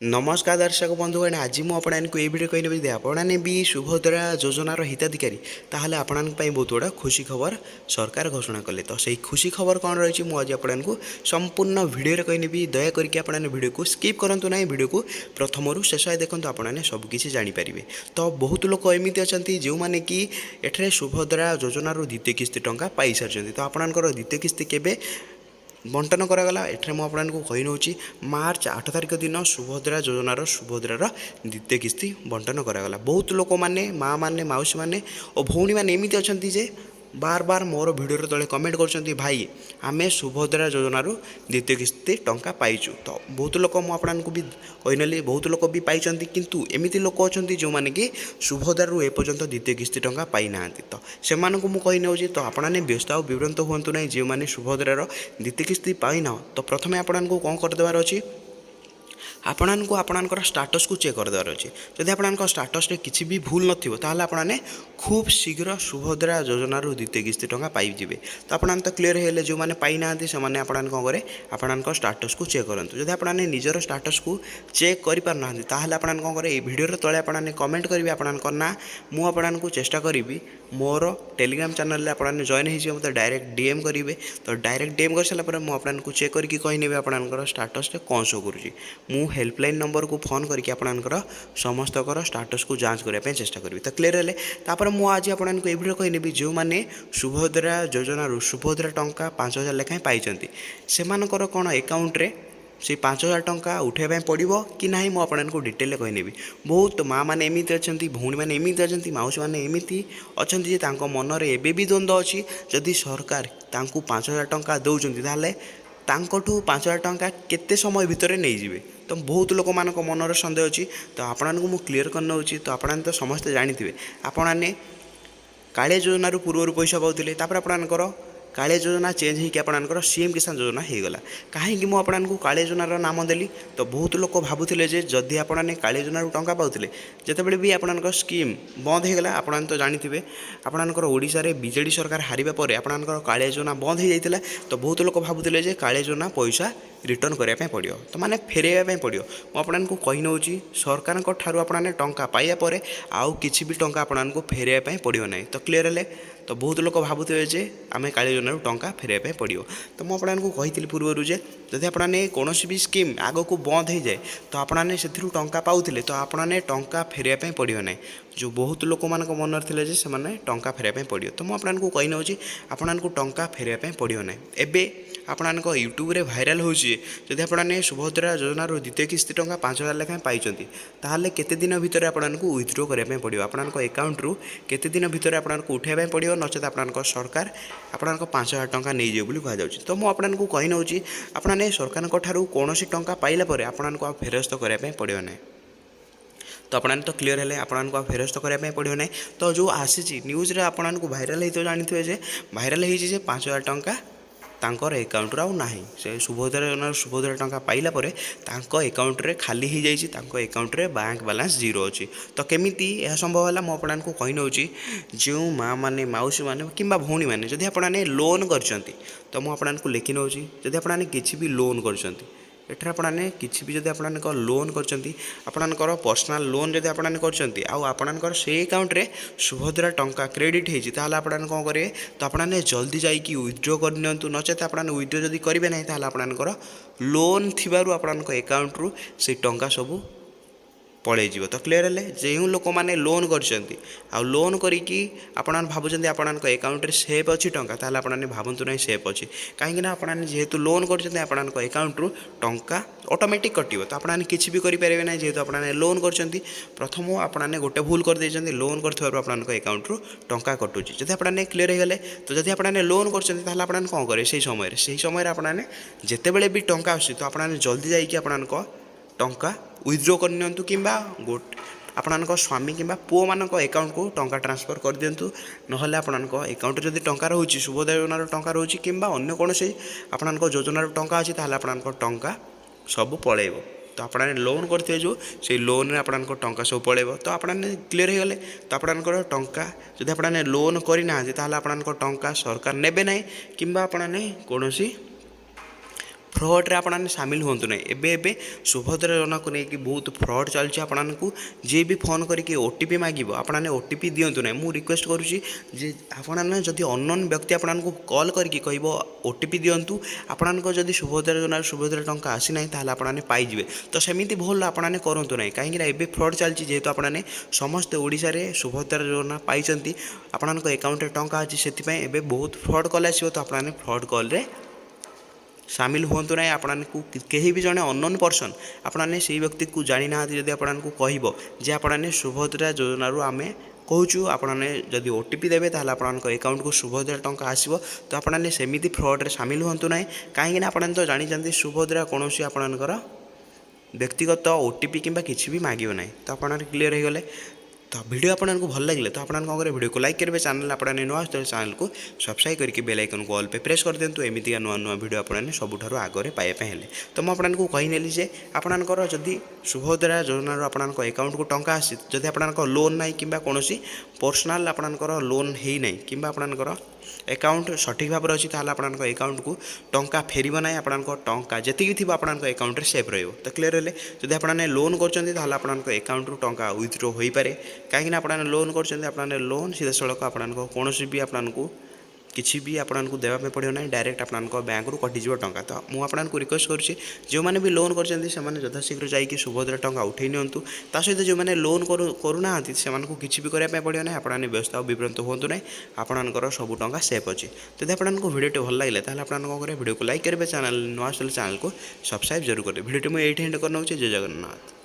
नमस्कार दर्शक बंधुगण आज मुझे ये भिडियो कही भी आपने भी सुभद्रा योजनार हिताधिकारी ताहले आपण बहुत बड़ा खुशी खबर सरकार घोषणा कले तो सही खुशी खबर कौन रही मुझे आपको संपूर्ण भिडियो कही दया करके आपने भिडियो को स्किप करूँ ना भिडियो को प्रथम शेष देखो आपने सबकि जानीपारे। तो बहुत लोग एमती अच्छा जो मैंने कि एठे सुभद्रा योजनार द्वितीय किस्ती टंका पाई सारी तो आपणकर द्वितीय किस्ती केबे बंटन करागला एठे मु आपको कही नौची मार्च 8 तारिख दिन सुभद्रा योजनार सुभद्रार द्वितीय किस्ती बंटन करागला। बहुत लोक मैंने माँ मैंने मौसी मैंने और भौणी मैंने एमती अच्छा जे बार बार मोर भिडियो तले कमेंट कर भाई आमे सुभद्रा योजनार द्वितीय किस्ती टंका पाइचु। तो बहुत लोक मुझे भी कहीनी बहुत लोक भी पाई किंतु एमती लोक अच्छा जो मैंने कि सुभद्रारू एपर्यंत द्वितीय किस्ती टंका पाई ना तो से मुझे कही नौची। तो आपने व्यस्त आ विभ्रांत हूँ ना जो मैंने सुभद्रार द्वितीय किस्ती पाई ना तो प्रथम आपको कौन करदेवार अच्छी आपको आपणकर स्टाटस को चेक करदेवार अच्छे। जदि आप स्टाटस किसी भी भूल नाला आपने खूब शीघ्र सुभद्रा योजनार द्वितीय किस्ती टंका पाइबे। तो आपने तो क्लीयर है जो मैंने पाई ना से कौन करें आपण स्टाटस को चेक करूँ। जदि आपने निजर स्टाटस को चेक करना आपने कौन करें भिडियो तले आपने कमेंट करेंगे आपणकर ना मुझे चेष्टा करी मोर टेलीग्राम चैनल आपने जॉइन हो मतलब डायरेक्ट डीएम करेंगे। तो डायरेक्ट डीएम कर सारापर मुझे चेक करके कहीने आपणकर स्टाटस कौन शो करुँची मु हेल्पलाइन नंबर को फोन करके आपणकर समस्त स्टाटस को जांच करने चेष्टा करी। तो क्लीयर है तापर मुझे आज आपको ये भिडियो कहीने जो मैंने सुभद्रा योजनार सुभद्रा टंका 5000 लेखाएं पाई से कौन अकाउंट से 5000 टंका उठाइबा पड़ो कि ना मुझे डिटेल कहनी। बहुत माँ मैंने एमती अच्छा भौणी मैंने एमती अच्छा मौसी मैंने एमती अच्छा मनरे एबे भी द्वंद्व अच्छी जदि सरकार 5000 टंका दौरान ताहले तांकठू 5000 टंका केते समय भितर नहीं जिवे। तो बहुत लोक मान मनर सन्देह अच्छी। तो आपको मुझे क्लीयर करना। तो आपने तो समस्ते जानी आपने कालिया योजनारू पूर्व पैसा पाते आपणकर कालिया योजना चेंज होकर आपणकर सीएम किसान योजना हो गला कहीं मुझे कालिया योजनार नाम देली। तो बहुत लोग भावुले जदि आपने कालिया योजनारू टंका पाते जितेबाला भी आपणकर स्कीम बंद हो गला आपने तो जानी आपणकर ओडिशा रे बीजेडी सरकार हारिबा परे आपणकर कालिया योजना बंद हो जाता। तो बहुत लोग भावुले कालिया योजना पैसा रिटर्न करने पड़ो तो माने फेरैया पड़ो। मुझे कही नौची सरकार ठारू आपने टंका पाइबा परे आउ किसी भी टंका आपको फेरैया पड़ो ना। तो क्लीयर है तो बहुत लोग भावुवे आम कालिया योजनारू टंका फेरैया पड़ो। तो मुझे आपको कही पूर्वर जदि आपने कौन भी स्कीम आग को बंद हो जाए तो आपने से टंका पाते तो आपने टंका फेरैया पड़ो ना। जो बहुत लोक मान मन थे से टंका फेरैया पड़ो। तो मुझे आपको कही नौची आपको टंका फेरैया पड़ो ना। एबे आपण यूट्यूब रे भाइराल होची जदि आपने सुभद्रा योजनार द्वितीय किस्ती टंका 5000 लेखाएं पाई ताहले केते दिन भितर आपको विथड्रॉ करने पड़ो आपण अकाउंट रु केते दिन भितर आपको उठाइबा पड़ो नचेत आपण सरकार आपण 5000 टंका नहीं जाए बोली कह। तो मुझे आपको कही नौची आपने सरकार ठारू कौन टंका पाइला परे आपको फेरस्त करने पड़ो ना। तो आपने तो क्लीयर है आपको फेरस्त करने पड़ो ना। तो जो आसी न्यूज़ रे आपको भाइराल होते जानी भाइराल हो 5000 टंका तांकर अकाउंट रे ना से सुभद्रा टंका पाइला परे तांको अकाउंट रे खाली हो जाइए तांको अकाउंट रे बैंक बैलेंस जीरो अच्छी। तो केमिति यह संभव है मुझे आपको कही नौची जो माँ मैंने मौसी मैंने कि भौणी मैंने जदि आपने लोन कर तो मुझे आपको लिखि नौची जदि आपने किसी भी लोन कर एठार आपने किसी भी जब आप लोन कर पर्सनाल लोन जब आपणकर से अकाउंट रे सुभद्रा टंका क्रेडिट होती आपने कौन करेंगे तो आपने जल्दी जाकि विथड्रॉ करनी नचेत आपने विथड्रॉ जब करेंगे ना आपणकर लोन थी आपणक अकाउंट रु से टंका सबू पलैज। तो क्लीयर है जो लोक मैंने लोन कर लोन करी आप भावुं आपण अकाउंट रे सेफ अच्छी टंका ताल आपने भावतु ना सेफ अच्छी कहीं आपने जेहेतु लोन कर अकाउंट रु टंका ऑटोमेटिक कटो। तो आपने किसी भी करेंगे ना जेहेतु आपने लोन कर प्रथम आपने गोटे भूल कर लोन कर अकाउंट रु टंका कटुची जब आपने क्लीयर हो गले। तो जब आपने लोन कर आपने कौन करेंगे से समय आपने जितेबाला भी टंका आस तो आपने जल्दी जाकि टंका विथड्रॉ करनी कि आपणक स्वामी कि पुओ मान अकाउंट को टंका ट्रांसफर कर दिंतु ना आपण अकाउंट जब टंका रोचे सुभद्रा योजनार टंका रोचे कि अन्य कौन से आपण योजनार टंका अच्छी आपण टंका सब पलैब। तो आपने लोन करते जो से लोन रे आपन टंका सब पड़ेब। तो आपने क्लीयर हो गले तो आपनकर टंका जब आपने लोन करना आपन टंका सरकार नेबे ना कि आपने कौन फ्रॉड रे आपने सामिल हूँ ना एबे सुभद्रा योजना को लेकिन बहुत फ्रॉड चलती आपको जी भी फोन करके ओटीपी मांगो आपने ओटीपी दिंतु ना मुझे रिक्वेस्ट करुँची जे आपने जदि अननोन व्यक्ति आपको कॉल करके कह ओटीपी दिंतु आपको जदि सुभद्रा योजना सुभद्रा टंका आसी ना ताल आपने पाइबे तो सेमती भूल आपने करूँ ना कहीं एबे फ्रॉड चलती जेहेतु आपने समस्ते ओडिशा रे सुभद्रा योजना पाई आपण अकाउंट टंका अच्छी से बहुत फ्रॉड कॉल आसो तो आपने फ्रॉड कॉल रे सामिल हूँ ना आपको कहीं भी जड़े अननोन पर्सन आपने से व्यक्ति को जानी ना जब आपको कह जे आपने सुभद्रा योजन आम कहूँ आपने जदि ओटीपी देवे ताल आपण अकाउंट को सुभद्रा टंका आसो तो आपने सेमती फ्रॉड रे सामिल हूँ ना कहीं आपने तो जानी सुभद्रा कौन आपणकर व्यक्तिगत ओटीपी किंबा किसी भी मांगे ना तो आप क्लीयर हो गले। तो वीडियो आपको भल लगे तो आपन कौन करें वीडियो को लाइक करेंगे चैनल आपने नुआ तो चैनल को सब्सक्राइब करके बेल आइकन को ऑल पे प्रेस कर दिंतु एमती नुआ नुआ वीडियो आपने सबुठ आगे पाइबा हेले तो मुझे आपको कहीनेली जे आपणकर जदि सुभद्रा योजन आपण अकाउंट को टंका आसी जदि आप लोन ना कि कौन पर्सनाल आपणकर लोन है ना कि आपणकर अकाउंट सठिक भाव अच्छी ताल आप अकाउंट को टंका फेर ना आपण टंका जी थी आप अकाउंट सेफ रही तो क्लीयर है जब आपने लोन कर अकाउंट टंका विथड्रॉ हो पारे कहीं आपने लोन कर लोन सीधा सड़क आपको कौन भी आपको किसी भी आपको देवाई पड़ो ना डायरेक्ट आपको बैंक रू कटिज टंका तो मुझे रिक्वेस्ट करुँच जो मैंने भी लोन कर यथाशीघ्र जाकि सुभद्रा टंका उठे निंतु ता सहित जो मैंने लोन करूना से किसी भी करने पड़ो ना आपने व्यस्त और विभ्रांत हूँ ना आपंकर सब टंका सेफ अच्छी तो आपको वीडियो भल लगे तो आपने कौन करें वीडियो को लाइक करेंगे चैनल नुआ चैनल को सब्सक्राइब जरूर करेंगे वीडियो मुझे ये एंड करना जय जगन्नाथ।